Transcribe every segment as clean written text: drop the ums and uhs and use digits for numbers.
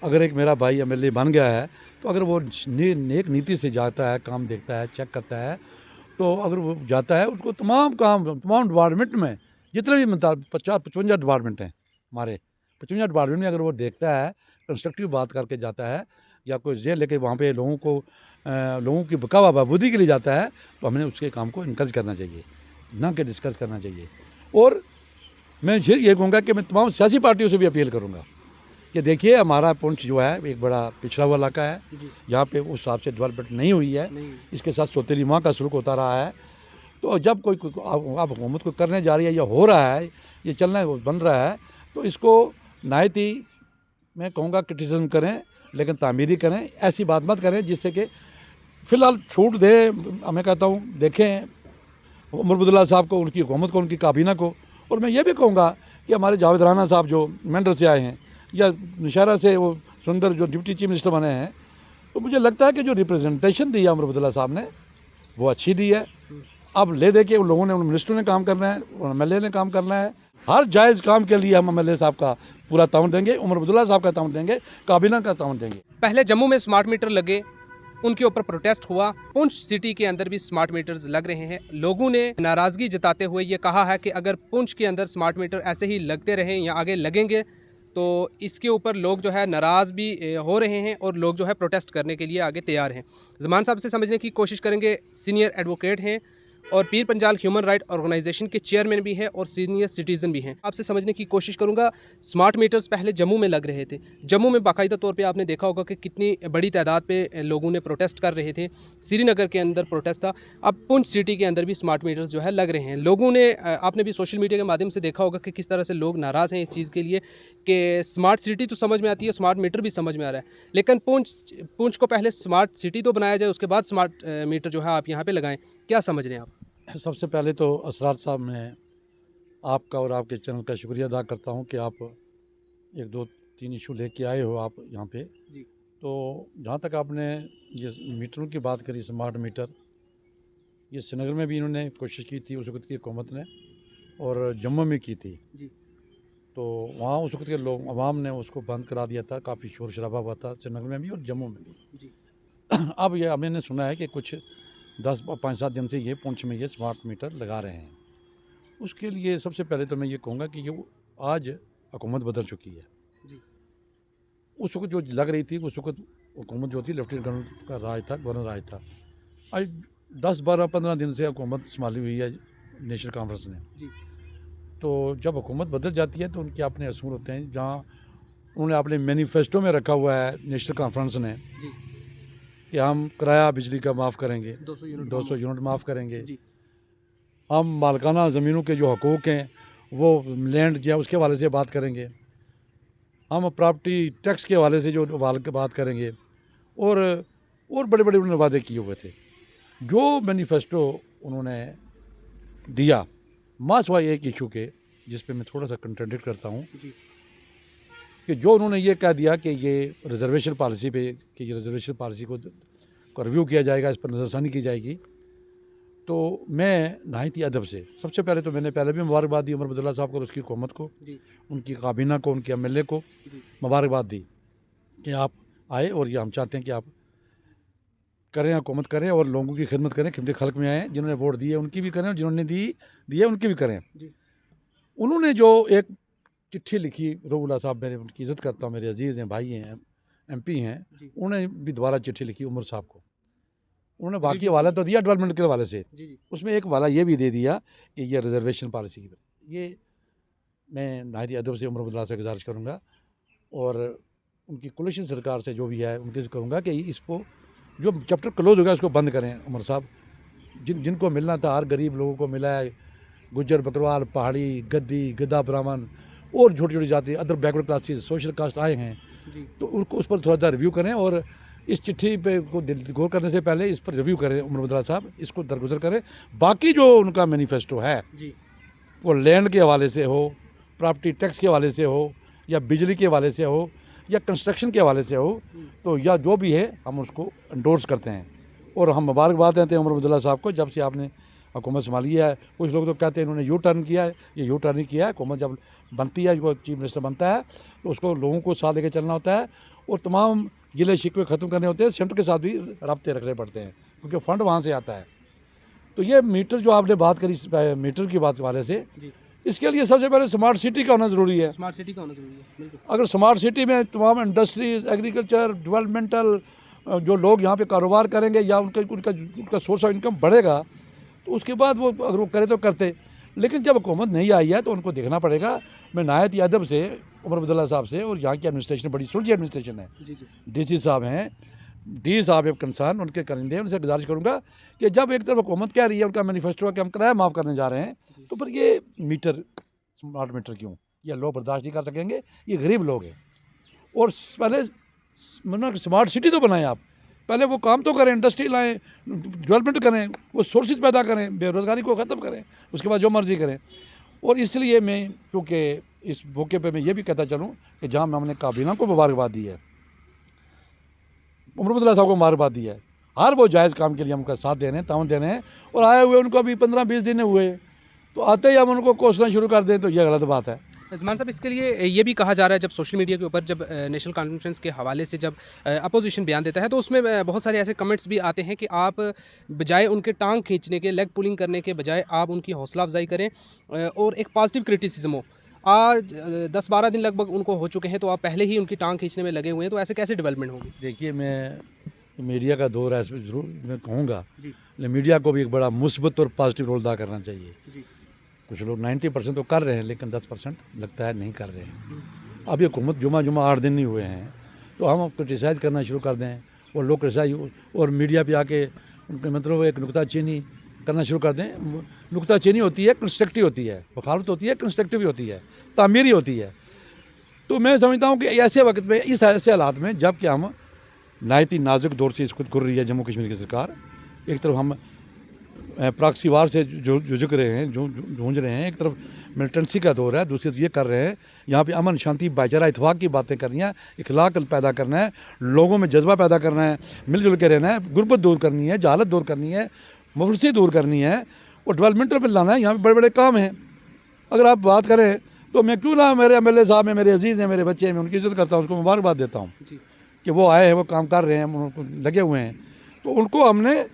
अगर एक मेरा भाई एमएलए बन गया है, तो अगर वो नेक नीति से जाता है, काम देखता है, चेक करता है, तो अगर वो जाता है उसको तमाम काम, तमाम डिपार्टमेंट में जितने भी 50-55 डिपार्टमेंट हैं हमारे, 55 डिपार्टमेंट में अगर वो देखता है, कंस्ट्रक्टिव बात करके जाता है या कोई जेल लेके वहाँ पे लोगों की बकावा बहाबूदी के लिए जाता है, तो हमने उसके काम को इनकरेज करना चाहिए, ना कि डिस्कस करना चाहिए। और मैं फिर ये कहूँगा कि मैं तमाम सियासी पार्टियों से भी अपील करूँगा कि देखिए हमारा पुंछ जो है एक बड़ा पिछड़ा हुआ इलाका है, यहाँ पे उस हिसाब से डेवलपमेंट नहीं हुई है, इसके साथ सौतेली माँ का सलूक होता रहा है। तो जब कोई आप हुकूमत को करने जा रही है या हो रहा है, ये चलना बन रहा है, तो इसको नायत ही मैं कहूँगा क्रिटिसिज्म करें, लेकिन तामीरी करें, ऐसी बात मत करें जिससे कि फ़िलहाल छूट दें। मैं कहता हूँ देखें उमर अब्दुल्ला साहब को, उनकी हुकूमत को, उनकी काबीना को। और मैं ये भी कहूँगा कि हमारे जावेद राना साहब जो मेंढर से आए हैं या नौशहरा से वो सुंदर जो डिप्टी चीफ मिनिस्टर बने हैं, तो मुझे लगता है कि जो रिप्रेजेंटेशन दी है उमर अब्दुल्ला साहब ने वो अच्छी दी है। अब ले दे के उन लोगों ने, उन मिनिस्टरों ने काम करना है, एमएलए ने काम करना है। हर जायज़ काम के लिए हम एमएलए साहब का पूरा ताउन देंगे, उमर अब्दुल्ला साहब का ताउन देंगे, काबीना का ताउन देंगे। पहले जम्मू में स्मार्ट मीटर लगे, उनके ऊपर प्रोटेस्ट हुआ। पुंछ सिटी के अंदर भी स्मार्ट मीटर्स लग रहे हैं। लोगों ने नाराज़गी जताते हुए ये कहा है कि अगर पुंछ के अंदर स्मार्ट मीटर ऐसे ही लगते रहें या आगे लगेंगे तो इसके ऊपर लोग जो है नाराज़ भी हो रहे हैं और लोग जो है प्रोटेस्ट करने के लिए आगे तैयार हैं। ज़मान साहब से समझने की कोशिश करेंगे। सीनियर एडवोकेट हैं और Pir Panjal human right organisation के चेयरमैन भी हैं और सीनियर सिटीज़न भी हैं। आपसे समझने की कोशिश करूंगा। स्मार्ट मीटर्स पहले जम्मू में लग रहे थे, जम्मू में बाकायदा तौर पे आपने देखा होगा कि कितनी बड़ी तादाद पे लोगों ने प्रोटेस्ट कर रहे थे। श्रीनगर के अंदर प्रोटेस्ट था। अब पुंछ सिटी के अंदर भी स्मार्ट मीटर्स जो है लग रहे हैं। लोगों ने आपने भी सोशल मीडिया के माध्यम से देखा होगा कि किस तरह से लोग नाराज़ हैं इस चीज़ के लिए कि स्मार्ट सिटी तो समझ में आती है, स्मार्ट मीटर भी समझ में आ रहा है, लेकिन पुंछ को पहले स्मार्ट सिटी तो बनाया जाए, उसके बाद स्मार्ट मीटर जो है आप यहाँ पर लगाएँ। क्या समझ रहे हैं आप? सबसे पहले तो असरार साहब, मैं आपका और आपके चैनल का शुक्रिया अदा करता हूँ कि आप 1-2-3 इशू लेके आए हो आप यहाँ पे जी। तो जहाँ तक आपने ये मीटरों की बात करी, स्मार्ट मीटर, ये श्रीनगर में भी इन्होंने कोशिश की थी उस वक्त की हुकूमत ने, और जम्मू में की थी जी। तो वहाँ उस वक्त के लोग, अवाम ने उसको बंद करा दिया था। काफ़ी शोर शराबा हुआ था श्रीनगर में भी और जम्मू में भी। जी। अब ये मैंने सुना है कि कुछ 5-7 दिन से ये पुंछ में ये स्मार्ट मीटर लगा रहे हैं। उसके लिए सबसे पहले तो मैं ये कहूँगा कि ये आज हुकूमत बदल चुकी है। जी। उस वक्त जो लग रही थी, उस वक्त हुकूमत जो थी लेफ्टिनेंट गवर्नर का राज था, गवर्नर राज था। आज 10-12-15 दिन से हुकूमत संभाली हुई है नेशनल कॉन्फ्रेंस ने। जी। तो जब हुकूमत बदल जाती है तो उनके अपने असूल होते हैं। जहाँ उन्होंने अपने मैनिफेस्टो में रखा हुआ है नेशनल कॉन्फ्रेंस ने जी। कि हम किराया बिजली का माफ़ करेंगे, 200 यूनिट माफ़ करेंगे, जी। हम मालिकाना ज़मीनों के जो हकूक़ हैं वो लैंड जो है उसके हवाले से बात करेंगे, हम प्रॉपर्टी टैक्स के हवाले से जो बात करेंगे, और बड़े बड़े उन्होंने वादे किए हुए थे। जो मैनिफेस्टो उन्होंने दिया, मासवा एक इशू के जिस पे मैं थोड़ा सा कंट्राडिक्ट करता हूँ कि जो उन्होंने ये कह दिया कि ये रिजर्वेशन पॉलिसी पे, कि ये रिजर्वेशन पॉलिसी को रिव्यू किया जाएगा, इस पर नज़रसानी की जाएगी। तो मैं नहायत ही अदब से, सबसे पहले तो मैंने पहले भी मुबारकबाद दी उमर अब्दुल्ला साहब को और उसकी हुकूमत को, उनकी काबीना को, उनके एमएलए को मुबारकबाद दी कि आप आए और ये हम चाहते हैं कि आप करें, हुकूमत करें और लोगों की खिदमत करें, खिदमत खल्क में आएँ। जिन्होंने वोट दिए उनकी भी करें और जिन्होंने दिए उनकी भी करें। उन्होंने जो एक चिट्ठी लिखी, रोबुल्ला साहब, मैं उनकी इज़्ज़त करता हूँ, मेरे अजीज़ हैं, भाई हैं, एमपी हैं, उन्होंने भी दोबारा चिट्ठी लिखी उमर साहब को। उन्होंने बाकी हवाला तो दिया डेवलपमेंट के हवाले से, उसमें एक हवाला ये भी दे दिया कि ये रिजर्वेशन पॉलिसी की। ये मैं नहायत अदब से उमर अब्दुल्ला से गुजारिश करूँगा और उनकी कोलिशन सरकार से जो भी है उनके से करूँगा कि इसको जो चैप्टर क्लोज हो गया उसको बंद करें। उमर साहब, जिनको मिलना था हर गरीब लोगों को मिला है, गुज्जर, बकरवाल, पहाड़ी, गद्दी, गद्दा, ब्राह्मण और छोटी छोटी जाति, other backward classes, social caste आए हैं, तो उनको उस पर थोड़ा सा रिव्यू करें और इस चिट्ठी पे को गौर करने से पहले इस पर रिव्यू करें उमर अब्दुल्ला साहब, इसको दरगुजर करें। बाकी जो उनका मैनिफेस्टो है वो लैंड के हवाले से हो, प्रॉपर्टी टैक्स के हवाले से हो, या बिजली के हवाले से हो, या कंस्ट्रक्शन के हवाले से हो, तो या जो भी है हम उसको एंडोर्स करते हैं और हम मुबारकबाद देते हैं उमर अब्दुल्ला साहब को जब से आपने हुकूमत संभाली है। कुछ लोग तो कहते हैं इन्होंने यू टर्न किया है, ये यू टर्न नहीं किया है। हुकूमत जब बनती है, जो चीफ मिनिस्टर बनता है, तो उसको लोगों को साथ लेकर चलना होता है और तमाम गिले शिकवे ख़त्म करने होते हैं, सेंटर के साथ भी रब्ते रखने पड़ते हैं क्योंकि फ़ंड वहाँ से आता है। तो ये मीटर जो आपने बात करी मीटर की बात वाले से, इसके लिए सबसे पहले स्मार्ट सिटी का होना ज़रूरी है। स्मार्ट सिटी का होना ज़रूरी है, बिल्कुल। अगर स्मार्ट सिटी में तमाम इंडस्ट्रीज, एग्रीकल्चर, डेवलपमेंटल जो लोग यहाँ पे कारोबार करेंगे या उनका सोर्स ऑफ इनकम बढ़ेगा, तो उसके बाद वो अगर वो करे तो करते। लेकिन जब हुकूमत नहीं आई है तो उनको देखना पड़ेगा। मैं नायत ही अदब से उमर अब्दुल्ला साहब से, और यहाँ की एडमिनिस्ट्रेशन बड़ी सुलझी एडमिनिस्ट्रेशन है, DC साहब हैं, डी साहब है कंसर्न, उनके करेंगे, उनसे गुजारिश करूँगा कि जब एक तरफ हुकूमत कह रही है, उनका मैनिफेस्टो है कि हम किराया माफ़ करने जा रहे हैं, तो फिर ये मीटर, स्मार्ट मीटर क्यों? ये लोग बर्दाश्त नहीं कर सकेंगे, ये गरीब लोग हैं। और पहले मतलब स्मार्ट सिटी तो बनाएं आप, पहले वो काम तो करें, इंडस्ट्री लाएं, डेवलपमेंट करें, वो सोर्सेज पैदा करें, बेरोज़गारी को ख़त्म करें, उसके बाद जो मर्ज़ी करें। और इसलिए मैं, क्योंकि इस मौके पे मैं ये भी कहता चलूँ कि जहाँ हमने काबीना को मुबारकबाद दी है, उमर अब्दुल्ला साहब को मुबारकबाद दी है, हर वो जायज़ काम के लिए हम उनका साथ दे रहे हैं, ताउन दे रहे हैं। और आए हुए उनको अभी 15-20 दिन हुए, तो आते ही हम उनको कोसना शुरू कर दें तो ये गलत बात है। उस्मान साहब, इसके लिए ये भी कहा जा रहा है, जब सोशल मीडिया के ऊपर जब नेशनल कॉन्फ्रेंस के हवाले से जब अपोजिशन बयान देता है, तो उसमें बहुत सारे ऐसे कमेंट्स भी आते हैं कि आप बजाय उनके टांग खींचने के, लेग पुलिंग करने के बजाय आप उनकी हौसला अफजाई करें और एक पॉजिटिव क्रिटिसिज्म हो। आज 10-12 दिन लगभग उनको हो चुके हैं, तो आप पहले ही उनकी टांग खींचने में लगे हुए हैं, तो ऐसे कैसे डेवलपमेंट होगी? देखिए, मैं मीडिया का दौर है, इसमें ज़रूर मैं कहूँगा, लेकिन मीडिया को भी एक बड़ा मुस्बत और पॉजिटिव रोल अदा करना चाहिए। कुछ लोग 90% तो कर रहे हैं, लेकिन 10% लगता है नहीं कर रहे हैं। अब ये हुकूमत जुमा 8 दिन नहीं हुए हैं, तो हम क्रिटिसाइज़ करना शुरू कर दें और लोग क्रिटिसाइज और मीडिया पे आके उनके मतलब एक नुक्ताचीनी करना शुरू कर दें। नुक्ताचीनी होती है, कंस्ट्रक्टिव होती है, वकालत होती है, कंस्ट्रक्टिव होती है, तामीरी होती है। तो मैं समझता हूँ कि ऐसे वक्त में, इस ऐसे हालात में, जब कि हम नायती नाजुक दौर से इसको गुजर रही है जम्मू कश्मीर की सरकार, एक तरफ हम प्रॉक्सी वार से जूझ रहे हैं, जूझ रहे हैं, एक तरफ मिलिटेंसी का दौर है, दूसरी तरफ ये कर रहे हैं, यहाँ पे अमन शांति भाईचारा इत्तेफाक की बातें करनी है, इखलाक पैदा करना है, लोगों में जज्बा पैदा करना है, मिलजुल के रहना है, गुर्बत दूर करनी है, जहालत दूर करनी है, मुफरसी दूर करनी है और डेवलपमेंट पर लाना है। यहाँ पे बड़े बड़े काम हैं। अगर आप बात करें तो मैं क्यों ना, मेरे MLA साहब हैं, मेरे अजीज़ हैं, मेरे बच्चे हैं, मैं उनकी इज़्ज़त करता हूँ, उनको मुबारकबाद देता हूँ कि वो आए हैं, वो काम कर रहे हैं, उनको लगे हुए हैं। तो उनको हमने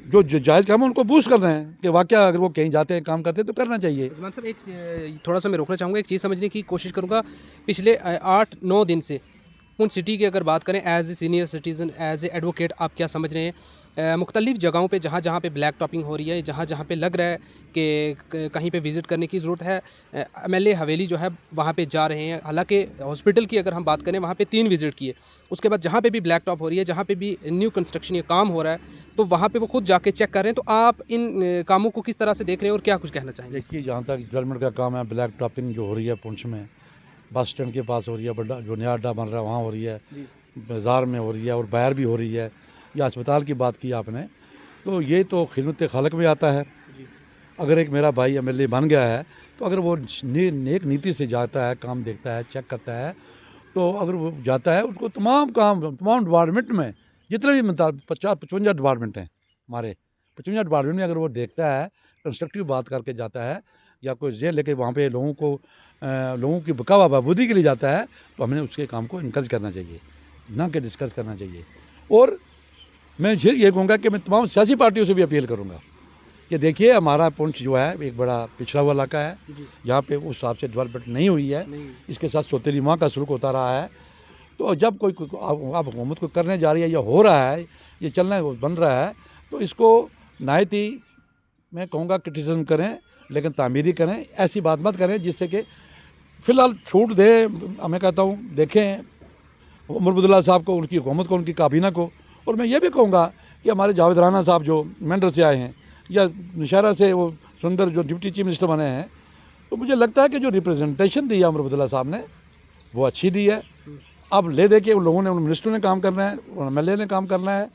जो जायज़ काम है उनको बूस्ट करना है कि वाकया अगर वो कहीं जाते हैं, काम करते हैं तो करना चाहिए। उस्मान साहब, एक थोड़ा सा मैं रोकना चाहूँगा, एक चीज़ समझने की कोशिश करूँगा। पिछले 8-9 दिन से पुंछ सिटी की अगर बात करें, as a senior citizen, as a advocate, आप क्या समझ रहे हैं मुख्तलिफ़ जगहों पे जहाँ पे ब्लैक टॉपिंग हो रही है, जहाँ पे लग रहा है कि कहीं पे विज़िट करने की ज़रूरत है, MLA हवेली जो है वहाँ पे जा रहे हैं। हालांकि हॉस्पिटल की अगर हम बात करें, वहाँ पे 3 विज़िट किए। उसके बाद जहाँ पे भी ब्लैक टॉप हो रही है, जहाँ पे भी न्यू कंस्ट्रक्शन या काम हो रहा है, तो वहाँ पे वो खुद जाके चेक कर रहे हैं। तो आप इन कामों को किस तरह से देख रहे हैं और क्या कुछ कहना चाहेंगे? देखिए, जहाँ तक डेवलपमेंट का काम है, ब्लैक टॉपिंग जो हो रही है पुंछ में, बस स्टैंड के पास हो रही है, बड़ा जो नया अड्डा बन रहा है वहाँ हो रही है, बाज़ार में हो रही है और बाहर भी हो रही है, या अस्पताल की बात की आपने, तो ये तो खिदमत खालक में आता है। अगर एक मेरा भाई MLA बन गया है, तो अगर वो नेक नीति से जाता है, काम देखता है, चेक करता है, तो अगर वो जाता है, उसको तमाम काम, तमाम डिपार्टमेंट में जितने भी 50-55 डिपार्टमेंट हैं हमारे, 55 डिपार्टमेंट में अगर वो देखता है, कंस्ट्रक्टिव बात करके जाता है, या कोई जेल लेके वहाँ पे लोगों की बकावा बहबूदी के लिए जाता है, तो हमने उसके काम को इनकरेज करना चाहिए, ना कि डिस्कस करना चाहिए। और मैं फिर ये कहूँगा कि मैं तमाम सियासी पार्टियों से भी अपील करूँगा कि देखिए, हमारा पुंछ जो है एक बड़ा पिछड़ा हुआ इलाका है, यहाँ पे उस हिसाब से डेवलपमेंट नहीं हुई है, इसके साथ सौतेली माँ का सलूक होता रहा है। तो जब कोई आप हुकूमत को करने जा रही है, या हो रहा है, ये चलना बन रहा है, तो इसको नायत ही मैं कहूँगा क्रिटिसिज्म करें, लेकिन तामीरी करें। ऐसी बात मत करें जिससे कि फ़िलहाल छूट दें। मैं कहता हूँ, देखें उमर अब्दुल्ला साहब को, उनकी हुकूमत को, उनकी काबीना को। और मैं ये भी कहूँगा कि हमारे जावेद राना साहब जो मेंढर से आए हैं, या नौशहरा से वो सुंदर जो डिप्टी चीफ मिनिस्टर बने हैं, तो मुझे लगता है कि जो रिप्रेजेंटेशन दी है उमर अब्दुल्ला साहब ने, वो अच्छी दी है। अब ले दे के उन लोगों ने, उन मिनिस्टरों ने काम करना है, MLA ने काम करना है,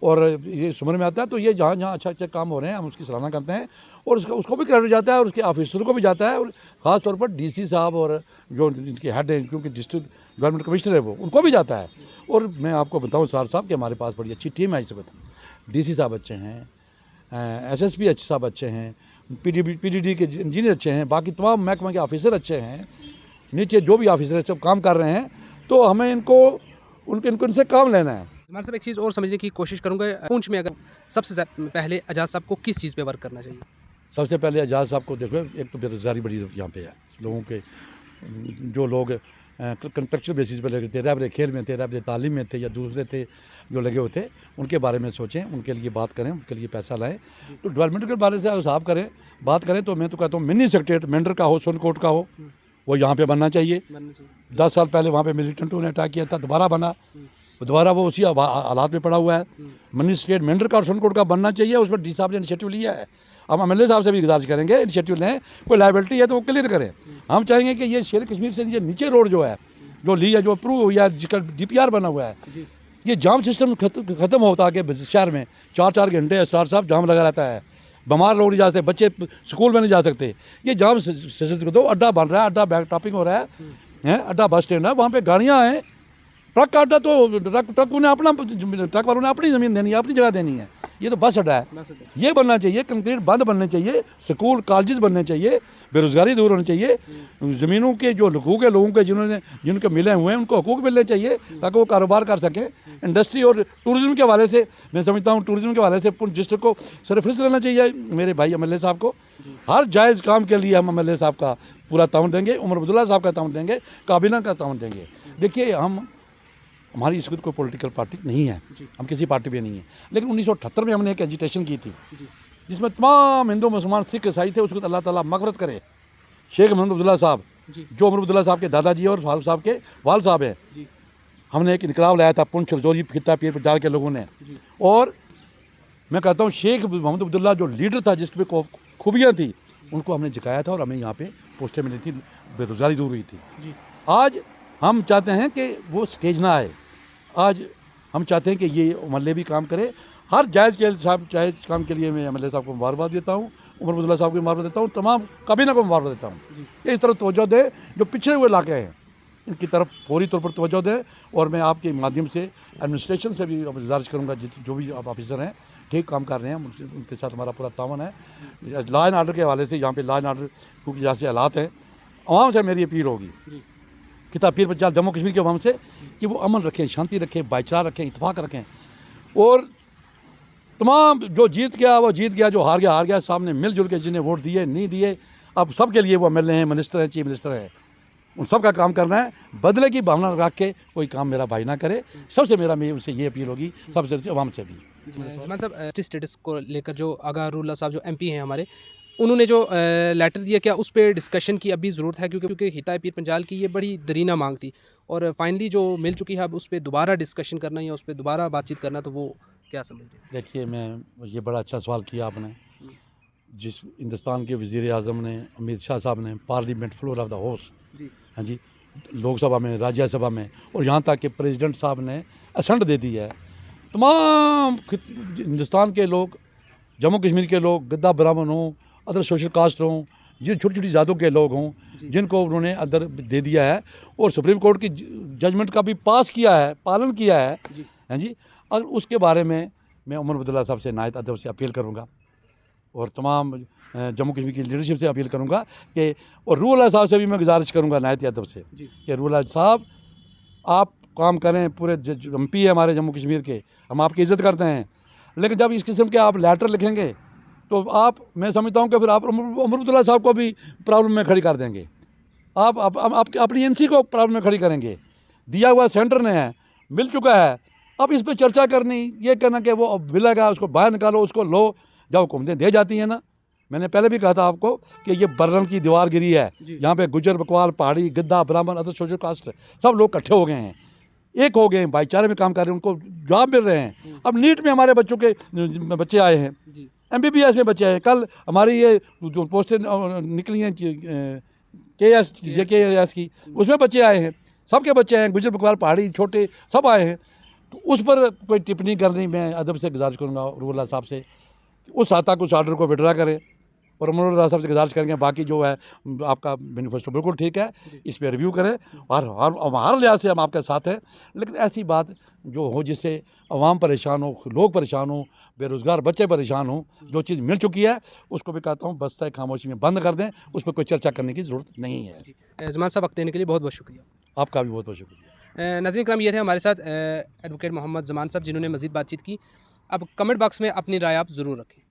और ये समझ में आता है। तो ये जहाँ अच्छे काम हो रहे हैं, हम उसकी सराहना करते हैं, और उसको भी क्रेडिट जाता है, और उसके ऑफिसरों को भी जाता है, और ख़ास तौर पर DC साहब और जो इनके हेड हैं, क्योंकि डिस्ट्रिक्ट डेवलपमेंट कमिश्नर है, वो उनको भी जाता है। और मैं आपको बताऊँ सार साहब कि हमारे पास बड़ी अच्छी टीम है इस वक्त। DC साहब अच्छे हैं, SSP अच्छे साहब अच्छे हैं, PDD के इंजीनियर अच्छे हैं, बाकी तमाम महकमा के ऑफिसर अच्छे हैं, नीचे जो भी ऑफिसर सब काम कर रहे हैं। तो हमें इनको उनसे काम लेना है। जमाल साहब, एक चीज़ और समझने की कोशिश करूँगा, पुंछ में अगर सबसे पहले एजाज साहब को किस चीज़ पे वर्क करना चाहिए? सबसे पहले एजाज साहब को देखो, एक तो बेरोजगारी बड़ी यहाँ पे है लोगों के, जो लोग कंट्रेक्चुअल बेसिस पर लगे थे, रह खेल में थे, रह तालीम में थे या दूसरे थे जो लगे हुए थे, उनके बारे में सोचें, उनके लिए बात करें, उनके लिए पैसा लाएं। तो डेवलपमेंट के बारे से साहब करें, बात करें तो मैं तो कहता हूँ मिनी सेक्रेटरीट मेंढर का हो, सोनकोट का हो, वो यहाँ पे बनना चाहिए। 10 साल पहले वहाँ पे मिलिटेंटों ने अटैक किया था, दोबारा बना, दोबारा वो उसी हालात में पड़ा हुआ है। मिनी स्टेट मेंढर का और सोनकोट का बनना चाहिए, उस पर डी साहब ने इनिशिएटिव लिया है। हम MLA साहब से भी गुजारिश करेंगे, इनिशिएटिव लें, कोई लाइबिलिटी है तो वो क्लियर करें। हम चाहेंगे कि ये शेर कश्मीर से ये नीचे रोड जो है, जो ली है, जो अप्रूव हुई है, जिसका DPR बना हुआ है, ये जाम सिस्टम खत्म होता है कि शहर में 4-4 घंटे स्टार साहब जाम लगा रहता है, बीमार लोग नहीं जा सकते, बच्चे स्कूल में नहीं जा सकते। ये जाम सिस्टम को दो, अड्डा बन रहा है, अड्डा बैक टॉपिंग हो रहा है, अड्डा बस स्टैंड है, वहाँ पे गाड़ियाँ हैं, ट्रक का अड्डा तो ट्रक उन्हें अपना, ट्रक वालों ने अपनी ज़मीन देनी है, अपनी जगह देनी है। ये तो बस अड्डा है, ये बनना चाहिए, कंक्रीट बंद बनने चाहिए, स्कूल कॉलेजेस बनने चाहिए, बेरोजगारी दूर होनी चाहिए, ज़मीनों के जो हकूक़ है लोगों के जिनको मिले हुए हैं उनको हकूक़ मिलने चाहिए ताकि वो कारोबार कर सकें। इंडस्ट्री और टूरिज़्म के हवाले से मैं समझता हूँ, टूरिज़्म के हवाले से डिस्ट्रिक्ट को सरफरिस्त रहना चाहिए। मेरे भाई MLA साहब को हर जायज़ काम के लिए हम MLA साहब का पूरा ताउन देंगे, उमर अब्दुल्ला साहब का ताउन देंगे, काबीना का ताउन देंगे। देखिए, हमारी इस वक्त कोई पॉलिटिकल पार्टी नहीं है, हम किसी पार्टी पे नहीं है, लेकिन 1978 में हमने एक एजिटेशन की थी जिसमें तमाम हिंदू मुसलमान सिख ईसाई थे। उसको अल्लाह ताला मग़फ़िरत करे। शेख मोहम्मद अब्दुल्ला साहब, जो उमर अब्दुल्ला साहब के दादाजी और फारूक साहब के वाल साहब हैं, हमने एक इनकलाब लाया था पुंछ रजौरी खित्ता पीर पटाल के लोगों ने। और मैं कहता हूँ शेख मोहम्मद अब्दुल्ला जो लीडर था, जिसमें खूबियाँ थी, उनको हमने झुकाया था और हमें यहाँ पे पोस्टें मिली थी, बेरोजगारी दूर हुई थी। आज हम चाहते हैं कि वो स्टेज ना आए। आज हम चाहते हैं कि ये MLA भी काम करे, हर जायज़ काम के लिए मैं MLA साहब को मुबारकबाद देता हूँ, उमर अब्दुल्ला साहब को मुबारकबाद देता हूँ, तमाम काबीना को मुबारकबाद देता हूँ। इस तरफ तवज्जो दें, जो पिछड़े हुए इलाके हैं इनकी तरफ फौरी तौर पर तवज्जो दें। और मैं आपके माध्यम से एडमिनिस्ट्रेशन से भी गुजारिश करूँगा, जो भी आप ऑफिसर हैं ठीक काम कर रहे हैं, उनके साथ हमारा पूरा तावन है। लॉ एंड ऑर्डर के हवाले से यहाँ पे लॉ एंड ऑर्डर क्योंकि जहाँ से हालात हैं, आवाम से मेरी अपील होगी किताब पीर पंचाल जम्मू कश्मीर के अवाम से कि वो अमन रखें, शांति रखें, भाईचारा रखें, इत्तेफाक रखें। और तमाम जो जीत गया वो जीत गया, जो हार गया हार गया, सामने मिलजुल के जिन्हें वोट दिए नहीं दिए, अब सब के लिए वो MLA हैं, मिनिस्टर हैं, चीफ मिनिस्टर हैं, उन सब का काम करना है। बदले की भावना रख के कोई काम मेरा भाई ना करे। सबसे मेरा उनसे ये अपील होगी, सबसे अवाम से भी। जमान साहब, स्टेटस को लेकर जो आगा रूल्ला साहब जो MP हैं हमारे, उन्होंने जो लेटर दिया, क्या उस पर डिस्कशन की अभी ज़रूरत है? क्योंकि हिता पीर पंजाल की ये बड़ी दरीना मांग थी और फाइनली जो मिल चुकी है, अब उस पर दोबारा डिस्कशन करना या उस पर दोबारा बातचीत करना, तो वो क्या समझते हैं? देखिए, मैं ये बड़ा अच्छा सवाल किया आपने। जिस हिंदुस्तान के वज़ीर आज़म ने, अमित शाह साहब ने, parliament floor of the house, हाँ जी, लोकसभा में, राज्यसभा में, और यहाँ तक कि प्रेसिडेंट साहब ने असेंट दे दी है, तमाम हिंदुस्तान के लोग, जम्मू कश्मीर के लोग, गद्दा ब्राह्मण हों, अदर सोशल कास्ट हों, जिन छोटी छोटी जातों के लोग हों, जिनको उन्होंने अंदर दे दिया है और सुप्रीम कोर्ट की जजमेंट का भी पास किया है, पालन किया है, हाँ जी। और उसके बारे में मैं उमर अब्दुल्ला साहब से नायत अदब से अपील करूँगा और तमाम जम्मू कश्मीर की लीडरशिप से अपील करूँगा कि, और रूल साहब से भी मैं गुजारिश करूँगा नायत अदब से कि रूल साहब आप काम करें, पूरे MP है हमारे जम्मू कश्मीर के, हम आपकी इज़्ज़त करते हैं, लेकिन जब इस किस्म के आप लेटर लिखेंगे तो आप, मैं समझता हूँ कि फिर आप उमर अब्दुल्ला साहब को भी प्रॉब्लम में खड़ी कर देंगे। आप अपनी NC को प्रॉब्लम में खड़ी करेंगे। दिया हुआ सेंटर ने है, मिल चुका है, अब इस पर चर्चा करनी, ये कहना कि वो मिलेगा उसको बाहर निकालो, उसको लो, जब हुकूमतें दे जाती हैं ना, मैंने पहले भी कहा था आपको कि ये बर्रन की दीवार गिरी है, यहाँ पे गुजर बकवाल, पहाड़ी, गिद्दा, ब्राह्मण, अदर सोशल कास्ट सब लोग इकट्ठे हो गए हैं, एक हो गए हैं, भाईचारे में काम कर रहे हैं, उनको जॉब मिल रहे हैं। अब नीट में हमारे बच्चों के बच्चे आए हैं, MBBS में बच्चे आए हैं, कल हमारी ये जो पोस्टें निकली हैं KS JKS की, उसमें बच्चे आए हैं, सबके बच्चे हैं, गुजर बकवाल, पहाड़ी, छोटे सब आए हैं। तो उस पर कोई टिप्पणी करनी मैं अदब से गुजारिश करूँगा रूला साहब से, उस हद तक उस ऑर्डर को विड्रा करें और उमर साहब से गुजारिश करेंगे। बाकी जो है आपका मैनिफेस्टो बिल्कुल ठीक है, इस पर रिव्यू करें और हर लिहाज से हम आपके साथ हैं, लेकिन ऐसी बात जो हो जिससे अवाम परेशान हो, लोग परेशान हो, बेरोज़गार बच्चे परेशान हो, जो चीज़ मिल चुकी है उसको भी कहता हूँ बस्ता खामोशी में बंद कर दें, उस पर कोई चर्चा करने की ज़रूरत नहीं है। जमान साहब, वक्त देने के लिए बहुत बहुत शुक्रिया। आपका भी बहुत बहुत शुक्रिया। नाज़रीन करम, ये थे हमारे साथ एडवोकेट मोहम्मद ज़मान साहब जिन्होंने मज़ीद बातचीत की। अब कमेंट बॉक्स में अपनी राय आप ज़रूर रखें।